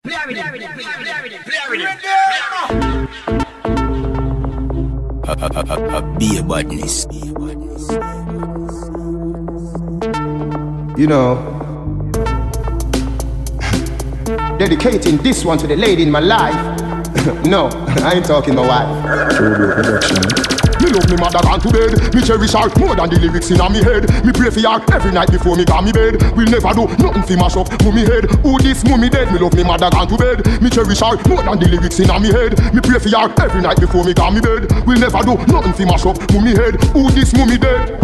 Be a badness. You know, dedicating this one to the lady in my life. No, I ain't talking my wife. Me love me mother gone to bed. Me cherish her more than the lyrics in me head. Me pray for her every night before me go me bed. We'll never do nothing fi mash up mummy head. Who this mummy dead? Me love me mother gone to bed. Me cherish her more than the lyrics in me head. Me pray for her every night before me go me bed. We'll never do nothing fi mash up mummy head. Who this mummy dead?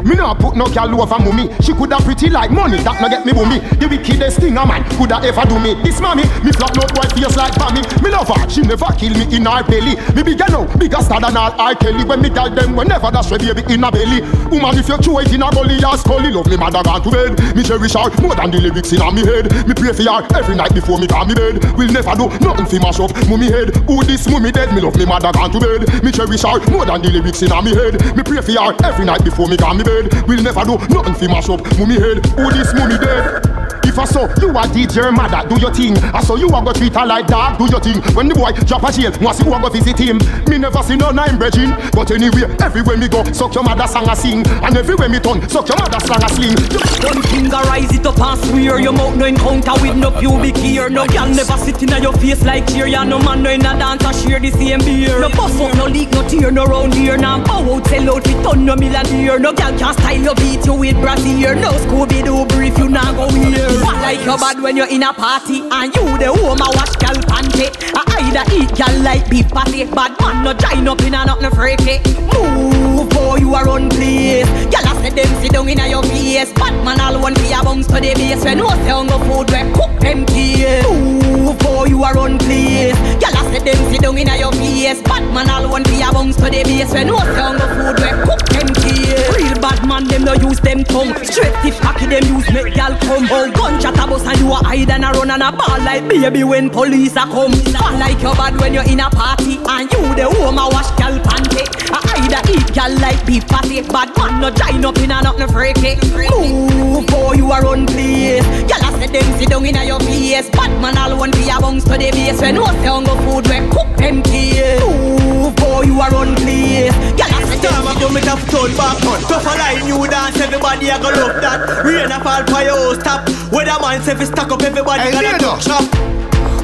Me nah put no girl over mummy. She coulda pretty like money, that no get me boomy. The wickedest thing a man coulda ever do me. This mommy, me flat note boy face like Pammy. Me love her, she never kill me in her belly. Me bigger now, bigger star than all R. Kelly. When me tell them whenever that's a baby in her belly. Woman, if you chew it in her gully, or scully, love me mother gone to bed. Me cherish her more than the lyrics in me head. Me pray for her every night before me go me bed. We'll never do nothing fi mash up mummy head. Who this mummy dead? Me love me mother gone to bed. Me cherish her more than the lyrics in me head. Me pray for her every night before me go me bed. We'll never do nothing fi mash up mummy head. Who this mummy dead? If I saw you a DJ mother, do your thing. I saw you a go treat her like dog, do your thing. When the boy drop a jail, want see who a go visit him. Me never see no nine brethren. But anyway, everywhere me go, suck your mother song a sing. And everywhere me turn, suck your mother song a sling. One finger rise it up and swear. Your mouth no encounter with no pubic ear. No girl never sit in your face like cheer. Ya no man no in a dance and share the same beer. No puff up, no leak, no tear, no round here. Now bow out, sell out, fit ton no millionaire. No girl can style your beat you with brassiere. No Scooby-Doo brief you now go here. What like your bad when you're in a party and you the home a wash gal panty. I either eat gal like beef patty. Bad man no join up in a nothing freaky. Move boy you are on place. Gal I said them sit down in a your face. Bad man all one for your bounce to the base. When no say hunger food we cook them kids. Move boy you are on place. Gal I said them sit down in a your face. Bad man all one for your bounce to the base. When no say hunger food we cook them kids. Real bad man them no use them tongue. Straight tip cocky them use make gal come. Oh gunshot a bus and you a hide and a run and a ball like baby when police a come. Fall like your bad when you're in a party and you the home a wash gal panty. I either eat gal like beef patty. Bad man no join up in a nothing freaky. Move boy you a run place. Gal I said them sit down in a your face. Bad man all one for your bounce to the base. When no say hunger food we cook them kids. Move boy you a run place. Gal I said them sit down in a turn back on. Tough a line you dance everybody a go love that. Rain a fall for your stop. Where the man say fi stack up everybody gonna talk shop.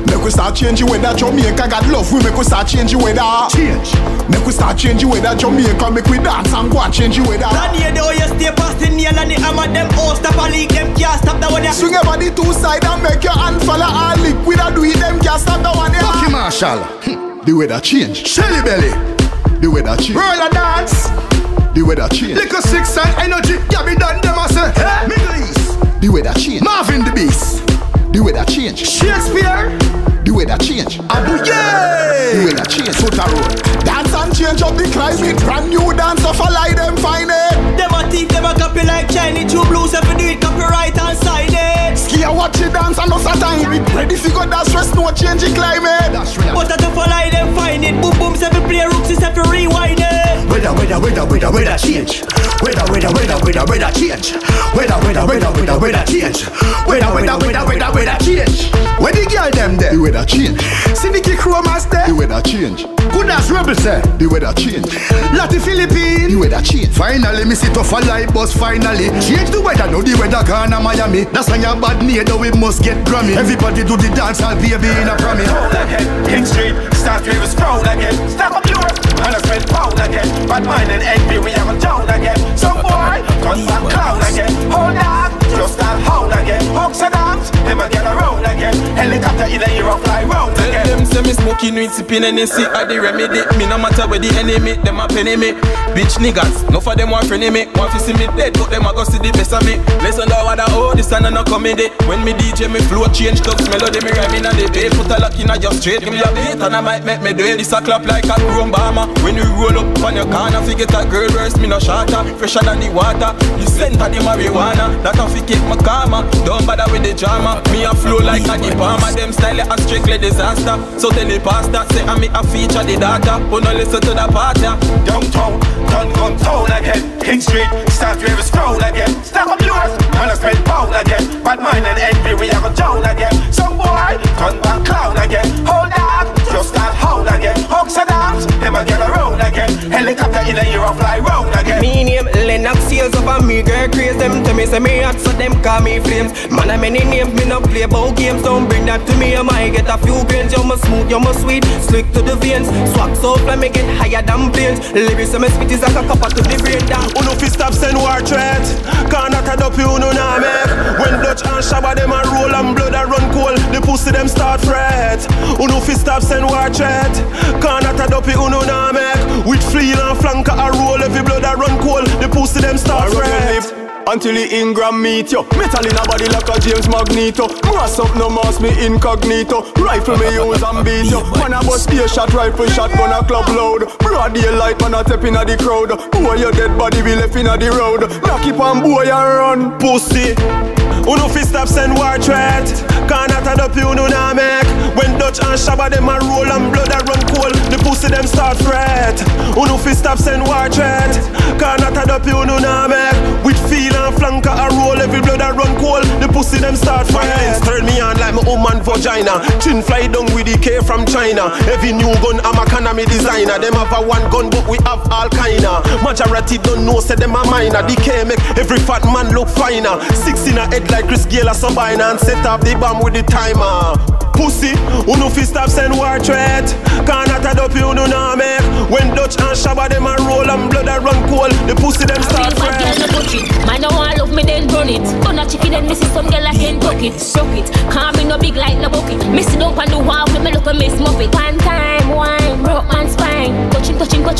Make we start changing weather. Jamaica got love. We make we start changing weather. Change. Make we start changing weather. Jamaica make we dance and go and change weather. Tornado you stay past the nail and the hammer them all stop a leak. Them can't stop the one ya. Swing your body two side and make your hand follow all lick. We don't do it. Them can't stop the one ya. Lucky Marshall. The weather change. Shelly Belly. The weather change. Roll a dance. The weather change. Likkle 6 and energy. Yeah me done them I say. Hey. Middle East. The weather change. Marvin the Beast. The weather change. Shakespeare. The weather change. Abu Yay. The weather change. Foot a road. Dance and change up the climate. Brand new dance of a lie them find it. Them a thief, them a copy like Chinese. Two blues if you do it copyright and sign it. Ski a watch it dance and us a time it. Ready fi go that stress no change the climate. That's real. But that if a lie them find it. Boom boom seven play rooks is if you rewind it. Weather change. Weather change. Weather change. Weather change. Where the girl them there? The weather change. Syndicate Chromas there? The weather change. Good as rebel say. The weather change. Latin Philippines. The weather change. Finally me sit off a light bus finally. Change the weather now the weather gone a Miami. That's why your bad neighbor we must get Grammy. Everybody do the dance I'll be in a promise. Roll again, King Street, start to scroll again. Stop up Europe, and I spend pound again. Bad mind and envy we have a down again. So boy, turn back clown again. Hold on, just start hold again. Hawks and arms, them a get around again. Helicopter in the air fly round again. Them say me smoking weed, sipping Hennessy at the remedy. Me no matter where the enemy, them a penny me. Bitch niggas, no for them want friendly me. Want to see me dead, but them a go see the best of me. Listen to what I owe, this and no comedy. When me DJ, me flow change, thugs melody, me rhyming and they pay. Put a lock in a just straight, give me a beat and I might make me do it. This a clap like a chrome bomber. When you roll up on your corner, forget a girl verse, me no shorter. Fresher than the water, you center the marijuana. That a fi keep my karma, don't bother with the drama. Me a flow like a deep armor, them style a strictly disaster. So tell the pastor, say I me a feature the data. Who no listen to the party. Downtown, done come town again. King Street, start to scroll again. Stop up yours, and I spend pound again. Bad mind and envy we have a down again. So boy, turn back years of a me girl craze. Them tell me say me hot, so them call me flames. Man, I many names, me no play about games. Don't bring that to me, I might get a few grains. You're my smooth, you're my sweet, slick to the veins. Swag so fly, me get higher than planes. Lyrics and my spit is like a copper to the brain. Uno fi stop send war threat. Can't not add up you no nah make. When Dutch and Shabba them a roll and blood a run cold, the pussy them start fret. Uno fi stop send war threat. Can't not add up you no nah make. With fleal and flanker a roll, every blood a run cold, the pussy them start fret. Until the Ingram meet you. Metal in a body like a James Magneto. Mass up no mass me incognito. Rifle me use and beat you. Man a bust spear shot, rifle shot, gun a club loud. Broad daylight, man a step inna the crowd. Boy your dead body be left inna the road. Knock it on boy and run, pussy. Uno fi stop send war threat. Can't add up you no nah make. When Dutch and Shabba them a roll and blood a run cold, the pussy them start fret. Uno fi stop send war threat. Can't add up you no nah make. With feel and flanker a roll, every blood a run cold, the pussy them start fret. Turn me on like my woman vagina. Chin fly down with the K from China. Every new gun I'm a canami designer. Them have a one gun but we have all kinda. Majority don't know say them a minor. The K make every fat man look finer. 6 in a head like Chris Gale or Sabina and set up the bomb with the timer. Pussy, uno fi stop send war threat. Can't add up you no nah make. When Dutch and Shabba them a roll and blood a run cold, the pussy them start fret. Man no want love me then run it. But no chicken and missy some girl I can tuck it. Suck it, can't be no big like no bucket. Missing up on the wall with me look a miss muffet. One time, wine, broke man's spine. Touch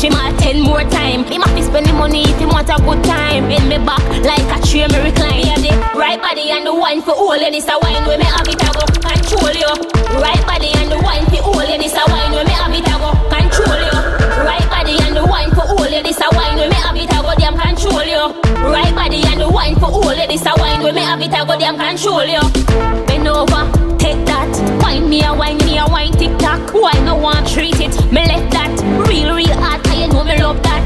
him all 10 more time. Him have to spend the money if he want a good time. In me back like a tree me recline. Yeah, the right body and the wine for all. And it's a wine where me have it I go control you. Right body and the wine for all. And it's a wine where me have it I go control you. Right body and the wine for all. And it's a wine where me have it I go damn control you. Right body and the wine for all. And it's a wine where me have it I go damn control you. Bend over, take that. Wine me a wine tick tock. Why no one treat it? Me left that real hard. I know me love that.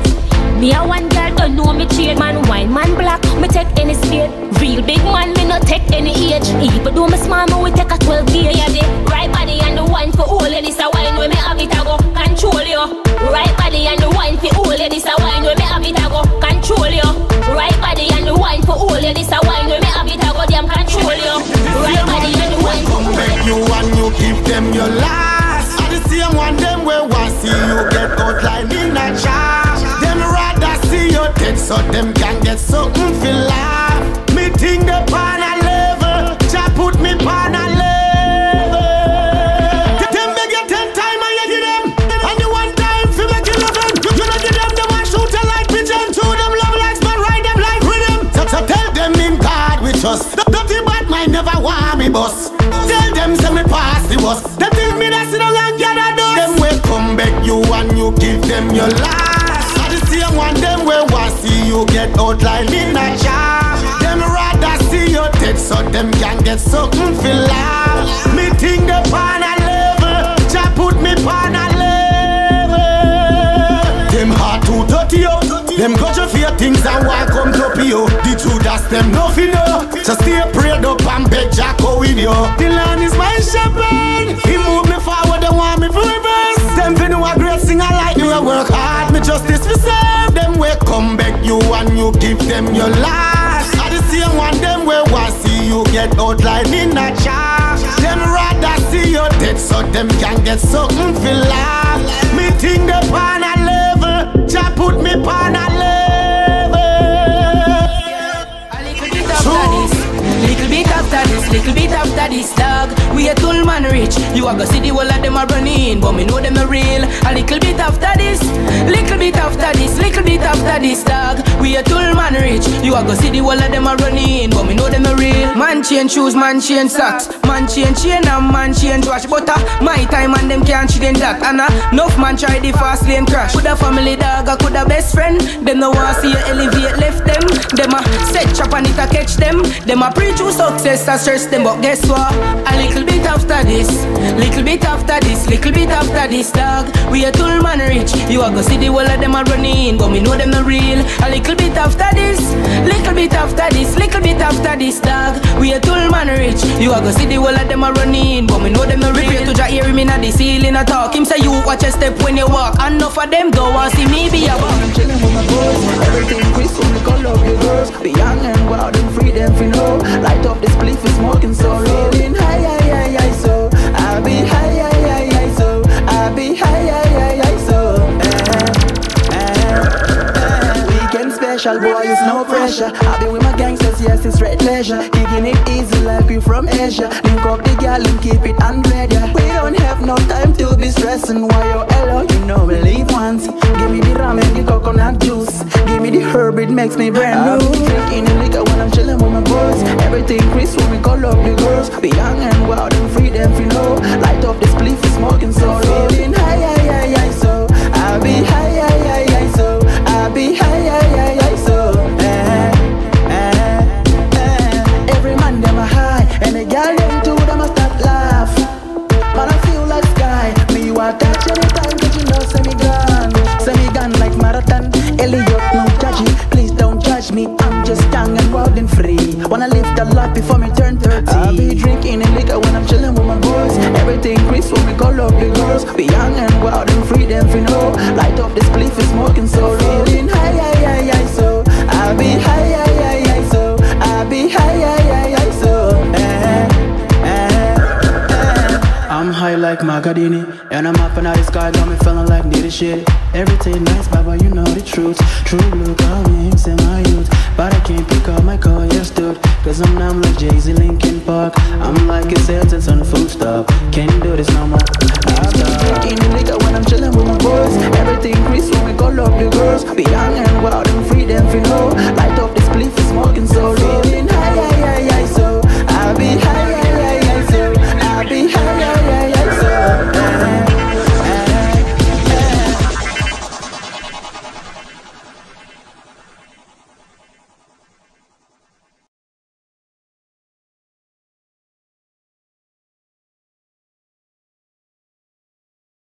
Me a one girl don't know me cheat. Man wine, man black. Me take any speed. Real big man, me not take any age. Even though me small, me we take a 12 gear. Yeah, the right body and the wine for all. And it's a wine where me have it I go control you. Right body and the wine for all. And it's a wine where me have it I go control you. Right body and the wine for all. And it's a wine where me have it I go damn control you. Right body and the wine for all. Come back you and you give them your last. I the same one them where want see you get outlined in a charge. Them rather see you dead so them can get something feel laugh. Me think the pan a level, Jah put me pan a level. Them beg you 10 times and you give them, and the one time fi make you love them. You don't give them the one shoot you like pigeon. To them love like man, ride them like rhythm. So tell them in God we trust. Dirty bad mind never want me boss. Tell them say me pass the bus. Them think me that sit down and gather dust. Them will come back you and you give them your last. I the same one them will want see you get outlined in a jar. Them rather see you dead so them can get something feel laugh. Me think the pan a level, Jah put me pan a level. Them heart too dirty yo. Them got your fear things and why come to you. The truth that's them nothing know. So stay prayed up and beg Jah go with you. The land is my shepherd. He move me forward, they want me for reverse. Them fi know a great singer like you. I work hard, me justice for serve. Them will come back you and you give them your last. I the same one them will want see you get outlined in a charge. Them rather see you dead so them can get something feel laugh. Me think the pan a level, Jah put me pan a level. Little bit after this, little bit after this, dog. We a tool man rich. You a go see the whole of them a running, but me know them a real. A little bit after this, little bit after this, little bit after this, dog. We a tool man rich. You a go see the whole of them a running, but me know them a real. Man change shoes, man change socks, man change chain and man change wash butter. My time and them can't change that. And enough man try the fast lane crash. Coulda family dog, I coulda best friend. Them no want see you elevate left them. Them a set chop and it a catch them. Them a preach you success, I stress them. them, but guess what? A little bit after this, little bit after this, little bit after this, dog. We a tool man rich. You a go see the whole of them a running, but me know them not real. A little bit after this, little bit after this, little bit after this, dog. We a tool man rich. You a go see the whole of them a running, but me know them not real. Pray to Jah hear me na the ceiling a talk. Him say you watch a step when you walk. Enough of them don't want see me be a boss. I'm chilling with my boys. Everything crisp when we call up your girls. Be young and wild and free them fi know. Light up this spliff is smoking so rolling high, so I be high, so I be high, so weekend special, boy, it's no pressure. I be with my gangsters, yes, it's red pleasure. Kicking it easy like we from Asia. Link up the gal and keep it 100, yeah. We don't have no time to be stressing. Why you hello, you know we leave once. Give me the rum and the coconut juice. Give me the herb, it makes me brand new. Drinking the liquor when I'm chilling with my boys. Everything crisp when we call up the girls. Be young and wild and free them fi know. Light up the spliff is smoking so rolling high, so I be high, so I be high, so every man them a high, and the girl them too them a start laugh. Man I feel like sky, me you a touch anytime 'cause you know semi gun like marathon. Elliot no judgy, please don't judge me. I'm just young and wild and free. Wanna live the life before me turn 30. I'll be drinking and liquor when I'm chilling with my boys. Everything crisp when we call up the girls. Be young and wild and free them fi know. Light up this spliff is smoking so rolling high, so I be high, so I be high, so I'm high like Magadini, and I'm up in the sky, got me feeling like needed shit. Everything nice, Baba, you know the truth. True blue, call me him, say my youth. But I can't pick up my call, yes dude. 'Cause I'm numb like Jay-Z, Linkin Park. I'm like a sentence on full stop. Can't do this no more. I'll be drinking the liquor when I'm chilling with my boys. Everything crisp when we call up the girls. Be young and wild and free them fi know. Light up the spliff is smoking so low.